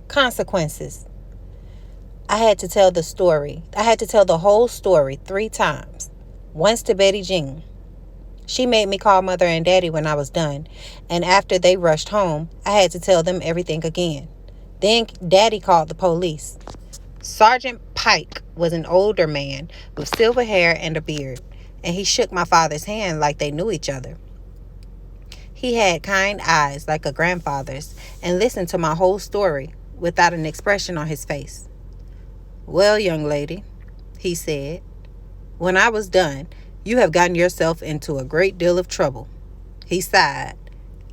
Consequences. I had to tell the story. I had to tell the whole story 3 times. Once to Betty Jean. She made me call Mother and Daddy when I was done, and after they rushed home, I had to tell them everything again. Then Daddy called the police. Sergeant Pike was an older man with silver hair and a beard, and he shook my father's hand like they knew each other. He had kind eyes like a grandfather's and listened to my whole story without an expression on his face. "Well, young lady," he said, "when I was done, you have gotten yourself into a great deal of trouble." He sighed.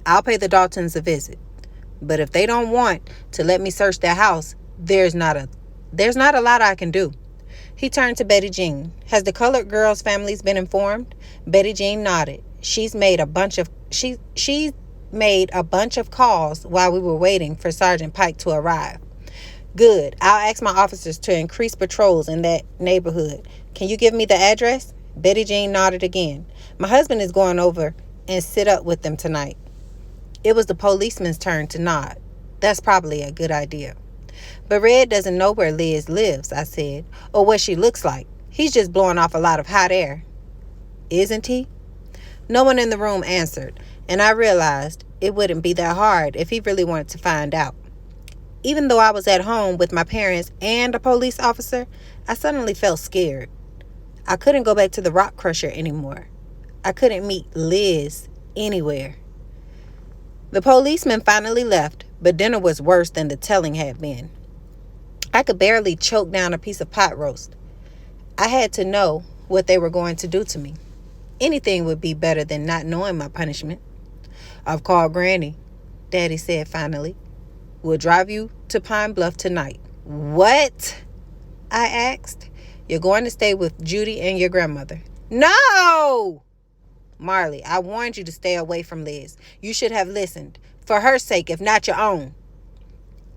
"I'll pay the Daltons a visit, but if they don't want to let me search their house, there's not a lot I can do." He turned to Betty Jean. "Has the colored girl's families been informed?" Betty Jean nodded. She's made a bunch of calls while we were waiting for Sergeant Pike to arrive. "Good. I'll ask my officers to increase patrols in that neighborhood. Can you give me the address?" Betty Jean nodded again. "My husband is going over and sit up with them tonight." It was the policeman's turn to nod. "That's probably a good idea." "But Red doesn't know where Liz lives," I said, "or what she looks like. He's just blowing off a lot of hot air." "Isn't he?" No one in the room answered, and I realized it wouldn't be that hard if he really wanted to find out. Even though I was at home with my parents and a police officer, I suddenly felt scared. I couldn't go back to the rock crusher anymore. I couldn't meet Liz anywhere. The policeman finally left, but dinner was worse than the telling had been. I could barely choke down a piece of pot roast. I had to know what they were going to do to me. Anything would be better than not knowing my punishment. "I've called Granny," Daddy said finally. "We'll drive you to Pine Bluff tonight." "What?" I asked. "You're going to stay with Judy and your grandmother." "No!" "Marley, I warned you to stay away from Liz. You should have listened. For her sake, if not your own."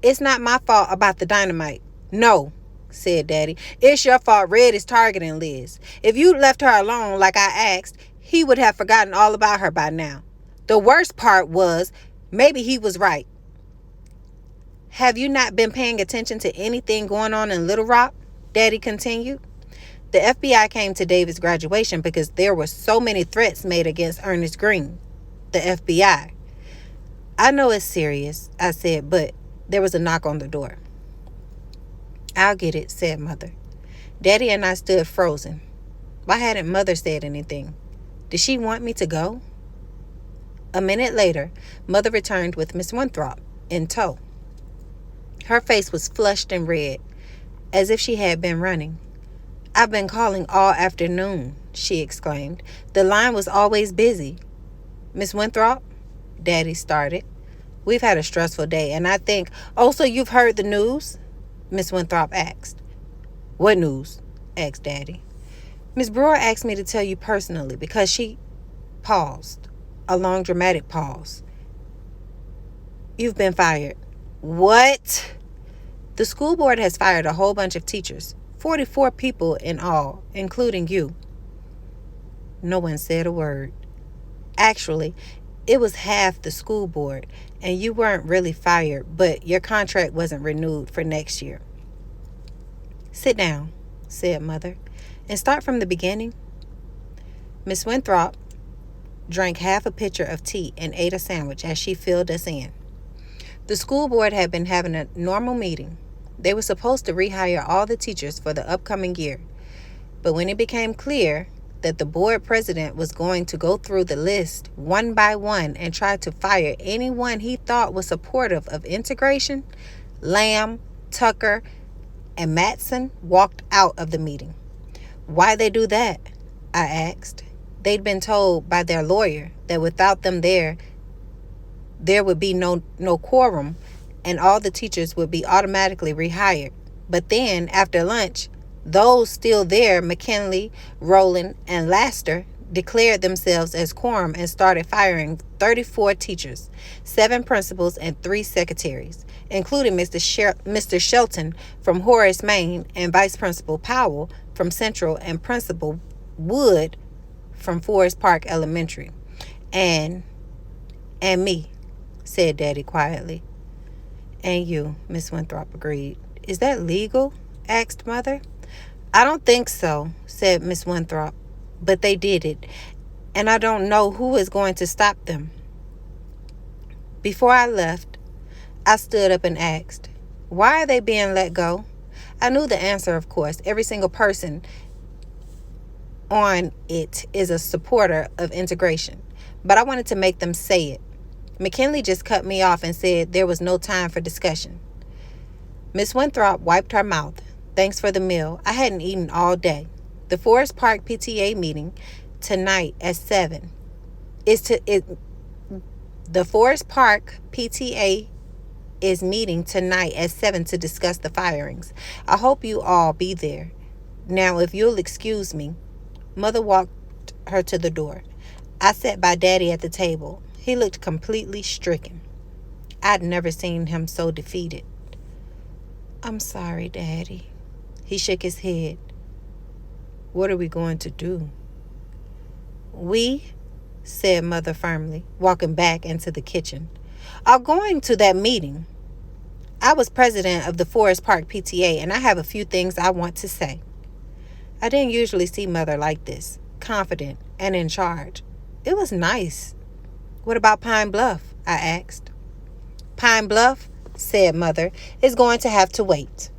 "It's not my fault about the dynamite." "No," said Daddy. "It's your fault Red is targeting Liz. If you'd left her alone like I asked, he would have forgotten all about her by now. The worst part was, maybe he was right." "Have you not been paying attention to anything going on in Little Rock?" Daddy continued. "The FBI came to David's graduation because there were so many threats made against Ernest Green." "The FBI?" "I know it's serious," I said, "but there was a knock on the door." "I'll get it," said Mother. Daddy and I stood frozen. Why hadn't Mother said anything? Did she want me to go? A minute later, Mother returned with Miss Winthrop in tow. Her face was flushed and red, as if she had been running. "I've been calling all afternoon," she exclaimed. "The line was always busy." "Miss Winthrop," Daddy started. "We've had a stressful day, and I think—" "Oh, so you've heard the news?" Miss Winthrop asked. "What news?" asked Daddy. "Miss Brewer asked me to tell you personally because she—" Paused. A long dramatic pause. "You've been fired." "What?" "The school board has fired a whole bunch of teachers. 44 people in all, including you." No one said a word. "Actually, it was half the school board, and you weren't really fired, but your contract wasn't renewed for next year." "Sit down," said Mother, "and start from the beginning." Miss Winthrop drank half a pitcher of tea and ate a sandwich as she filled us in. The school board had been having a normal meeting. They were supposed to rehire all the teachers for the upcoming year. But when it became clear that the board president was going to go through the list one by one and try to fire anyone he thought was supportive of integration, Lamb, Tucker, and Matson walked out of the meeting. "Why they do that?" I asked. They'd been told by their lawyer that without them there would be no quorum and all the teachers would be automatically rehired. But then, after lunch, those still there, McKinley, Rowland, and Laster, declared themselves as quorum and started firing 34 teachers, 7 principals, and 3 secretaries, including Mr. Shelton from Horace, Maine, and Vice Principal Powell from Central, and Principal Wood from Forest Park Elementary. And me," said Daddy quietly. And you, Miss Winthrop agreed. Is that legal? Asked Mother. I don't think so, said Miss Winthrop. But they did it, and I don't know who is going to stop them. Before I left, I stood up and asked, why are they being let go? I knew the answer, of course. Every single person on it is a supporter of integration. But I wanted to make them say it. McKinley just cut me off and said there was no time for discussion. Miss Winthrop wiped her mouth. Thanks for the meal. I hadn't eaten all day. The Forest Park PTA meeting tonight at 7 the Forest Park PTA is meeting tonight at 7 to discuss the firings. I hope you all be there. Now, if you'll excuse me. Mother walked her to the door. I sat by Daddy at the table. He looked completely stricken. I'd never seen him so defeated. I'm sorry, Daddy. He shook his head. What are we going to do? We, said Mother firmly, walking back into the kitchen, are going to that meeting. I was president of the Forest Park PTA, and I have a few things I want to say. I didn't usually see Mother like this, confident and in charge. It was nice. What about Pine Bluff? I asked. Pine Bluff, said Mother, is going to have to wait.